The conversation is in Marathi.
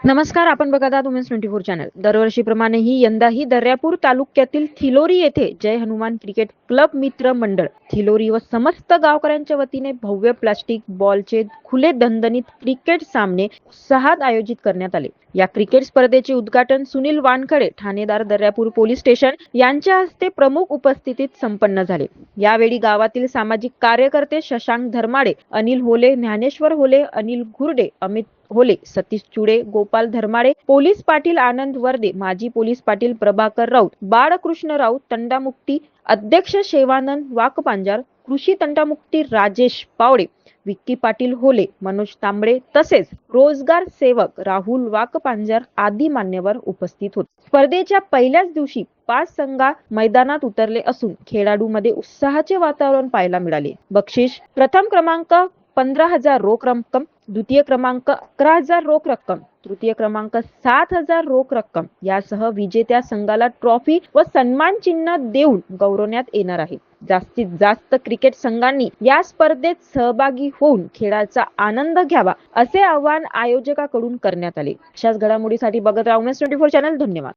नमस्कार, आपण बघत आहात वुमेन्स 24 चॅनल. दरवर्षीप्रमाणेही यंदाही दर्यापूर तालुक्यातील थिलोरी येथे जय हनुमान क्रिकेट क्लब मित्र मंडळ थिलोरी व समस्त गावकऱ्यांच्या वतीने भव्य प्लास्टिक बॉलचे खुले दणदणीत क्रिकेट सामने उत्साहात आयोजित करण्यात आले. या क्रिकेट स्पर्धेचे उद्घाटन सुनील वानखडे, ठाणेदार, दर्यापूर पोलीस स्टेशन यांच्या हस्ते प्रमुख उपस्थितीत संपन्न झाले. यावेळी गावातील सामाजिक कार्यकर्ते शशांक धर्माडे, अनिल होले, ज्ञानेश्वर होले, अनिल घुर्डे, अमित होले, सतीश चुडे, गोपाल धर्माडे, पोलीस पाटील आनंद वर्दे, माजी पोलीस पाटील प्रभाकर राऊत, बाळकृष्ण राऊत, तंटामुक्ती अध्यक्ष शेवानंद वाकपांजार, कृषी तंटामुक्ती राजेश पावडे, विक्की पाटील होले, मनोज तांबडे तसेच रोजगार सेवक राहुल वाकपांजार आदी मान्यवर उपस्थित होते. स्पर्धेच्या पहिल्याच दिवशी 5 संघ मैदानात उतरले असून खेळाडूंमध्ये उत्साहाचे वातावरण पाहायला मिळाले. बक्षीस: प्रथम क्रमांक 15,000 रोख रक्कम, द्वितीय क्रमांक 11,000 रोख रक्कम, तृतीय क्रमांक 7,000 रोख रक्कम यासह विजेत्या संघाला ट्रॉफी व सन्मान चिन्ह देऊन गौरवण्यात येणार आहे. जास्तीत जास्त क्रिकेट संघांनी या स्पर्धेत सहभागी होऊन खेळाचा आनंद घ्यावा असे आवाहन आयोजकांकडून करण्यात आले. अशाच घडामोडीसाठी बघत राहा वुमेन्स 24 चॅनल. धन्यवाद.